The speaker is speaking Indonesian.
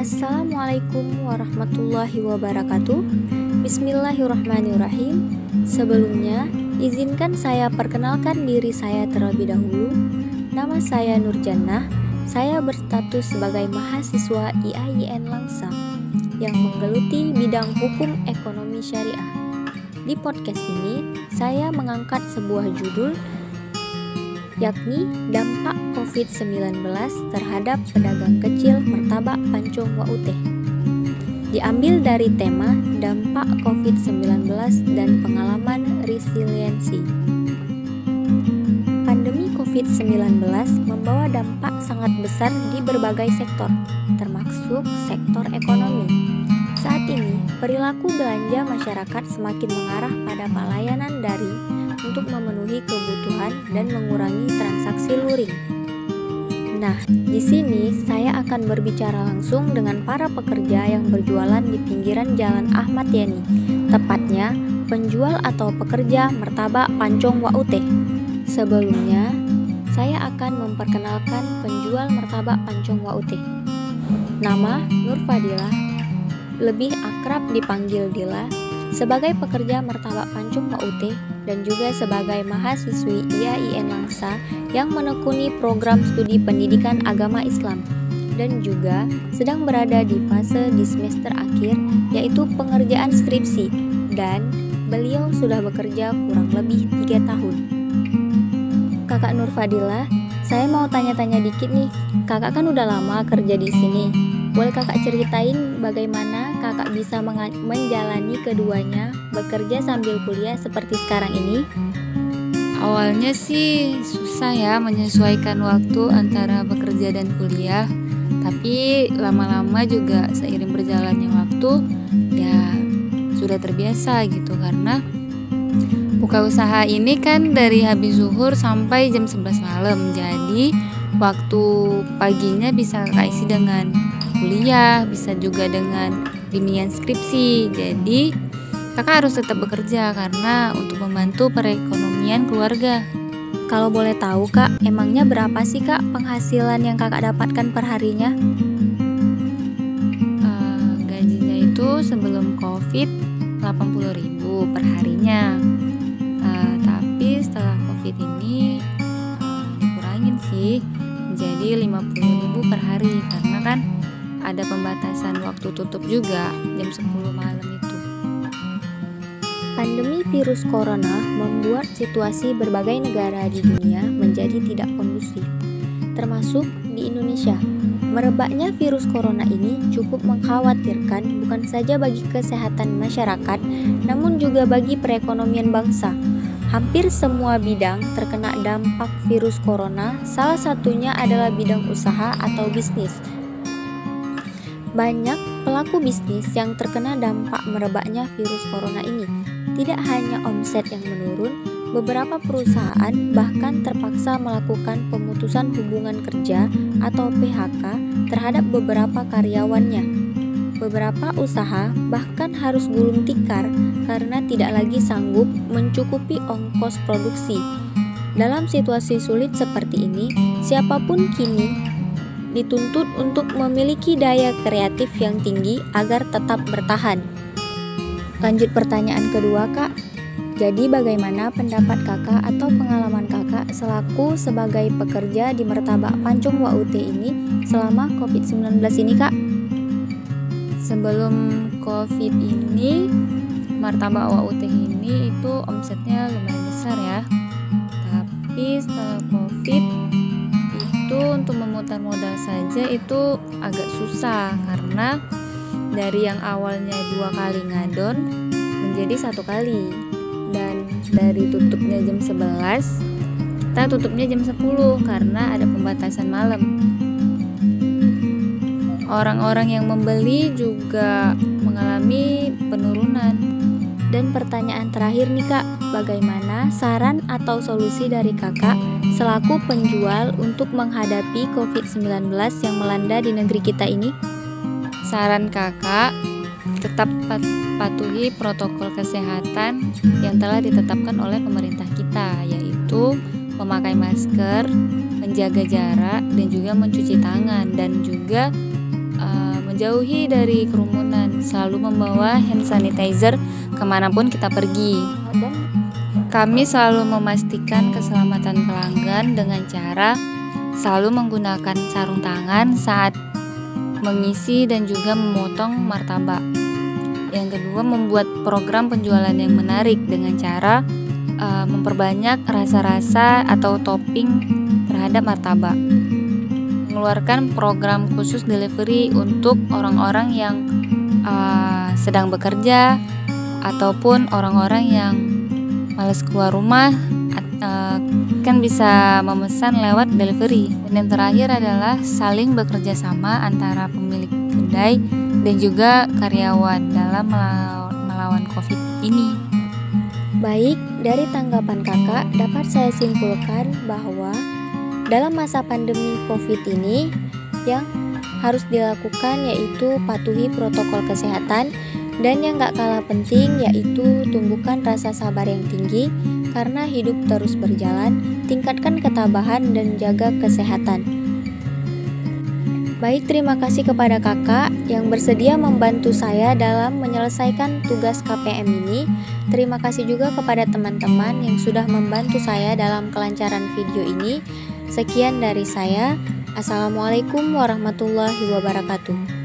Assalamualaikum warahmatullahi wabarakatuh. Bismillahirrahmanirrahim. Sebelumnya, izinkan saya perkenalkan diri saya terlebih dahulu. Nama saya Nur Jannah. Saya berstatus sebagai mahasiswa IAIN Langsa yang menggeluti bidang hukum ekonomi syariah. Di podcast ini, saya mengangkat sebuah judul, yakni dampak COVID-19 terhadap pedagang kecil martabak Pancong Wa Uteh. Diambil dari tema dampak COVID-19 dan pengalaman resiliensi. Pandemi COVID-19 membawa dampak sangat besar di berbagai sektor, termasuk sektor ekonomi. Saat ini, perilaku belanja masyarakat semakin mengarah pada pelayanan daring untuk memenuhi kebutuhan dan mengurangi transaksi luring. Nah, di sini saya akan berbicara langsung dengan para pekerja yang berjualan di pinggiran Jalan Ahmad Yani, tepatnya penjual atau pekerja martabak Pancong Wa Uteh. Sebelumnya, saya akan memperkenalkan penjual martabak Pancong Wa Uteh. Nama Nur Fadilah, lebih akrab dipanggil Dila, sebagai pekerja martabak Pancong Wa Uteh dan juga sebagai mahasiswi IAIN Langsa yang menekuni program studi pendidikan agama Islam dan juga sedang berada di fase di semester akhir, yaitu pengerjaan skripsi, dan beliau sudah bekerja kurang lebih 3 tahun. Kakak Nur Fadilah, saya mau tanya-tanya dikit nih. Kakak kan udah lama kerja di sini. Boleh kakak ceritain bagaimana kakak bisa menjalani keduanya, bekerja sambil kuliah seperti sekarang ini? Awalnya sih susah ya menyesuaikan waktu antara bekerja dan kuliah. Tapi lama-lama juga seiring berjalannya waktu, ya sudah terbiasa gitu. Karena buka usaha ini kan dari habis zuhur sampai jam 11 malam. Jadi waktu paginya bisa kakak isi dengan kuliah, bisa juga dengan bimbingan skripsi. Jadi kakak harus tetap bekerja karena untuk membantu perekonomian keluarga. Kalau boleh tahu kak, emangnya berapa sih kak penghasilan yang kakak dapatkan per harinya? Gajinya itu sebelum COVID 80.000 per harinya. Tapi setelah COVID ini dikurangin sih menjadi 50.000 per hari, karena kan ada pembatasan waktu tutup juga jam 10 malam itu. Pandemi virus corona membuat situasi berbagai negara di dunia menjadi tidak kondusif, termasuk di Indonesia. Merebaknya virus corona ini cukup mengkhawatirkan bukan saja bagi kesehatan masyarakat, namun juga bagi perekonomian bangsa. Hampir semua bidang terkena dampak virus corona, salah satunya adalah bidang usaha atau bisnis. Banyak pelaku bisnis yang terkena dampak merebaknya virus corona ini. Tidak hanya omset yang menurun, beberapa perusahaan bahkan terpaksa melakukan pemutusan hubungan kerja atau PHK terhadap beberapa karyawannya. Beberapa usaha bahkan harus gulung tikar karena tidak lagi sanggup mencukupi ongkos produksi. Dalam situasi sulit seperti ini, siapapun kini dituntut untuk memiliki daya kreatif yang tinggi agar tetap bertahan. Lanjut pertanyaan kedua kak. Jadi bagaimana pendapat kakak atau pengalaman kakak selaku sebagai pekerja di martabak Pancong Wa Uteh ini selama COVID-19 ini kak? Sebelum COVID ini, martabak Wa Uteh ini itu omsetnya lumayan besar ya. Tapi setelah COVID itu untuk memutar modal saja itu agak susah, karena dari yang awalnya 2 kali ngadon menjadi 1 kali, dan dari tutupnya jam 11 kita tutupnya jam 10 karena ada pembatasan malam. Orang-orang yang membeli juga mengalami penurunan. Dan pertanyaan terakhir nih kak, bagaimana saran atau solusi dari kakak selaku penjual untuk menghadapi COVID-19 yang melanda di negeri kita ini? Saran kakak, tetap patuhi protokol kesehatan yang telah ditetapkan oleh pemerintah kita, yaitu memakai masker, menjaga jarak, dan juga mencuci tangan, dan juga Jauhi dari kerumunan, selalu membawa hand sanitizer kemanapun kita pergi. Kami selalu memastikan keselamatan pelanggan dengan cara selalu menggunakan sarung tangan saat mengisi dan juga memotong martabak. Yang kedua, membuat program penjualan yang menarik dengan cara memperbanyak rasa-rasa atau topping terhadap martabak. Mengeluarkan program khusus delivery untuk orang-orang yang sedang bekerja ataupun orang-orang yang malas keluar rumah, kan bisa memesan lewat delivery. Dan yang terakhir adalah saling bekerja sama antara pemilik kedai dan juga karyawan dalam melawan COVID ini. Baik, dari tanggapan kakak dapat saya simpulkan bahwa dalam masa pandemi COVID ini yang harus dilakukan yaitu patuhi protokol kesehatan, dan yang gak kalah penting yaitu tumbuhkan rasa sabar yang tinggi karena hidup terus berjalan, tingkatkan ketabahan dan jaga kesehatan. Baik, terima kasih kepada kakak yang bersedia membantu saya dalam menyelesaikan tugas KPM ini. Terima kasih juga kepada teman-teman yang sudah membantu saya dalam kelancaran video ini. Sekian dari saya. Assalamualaikum warahmatullahi wabarakatuh.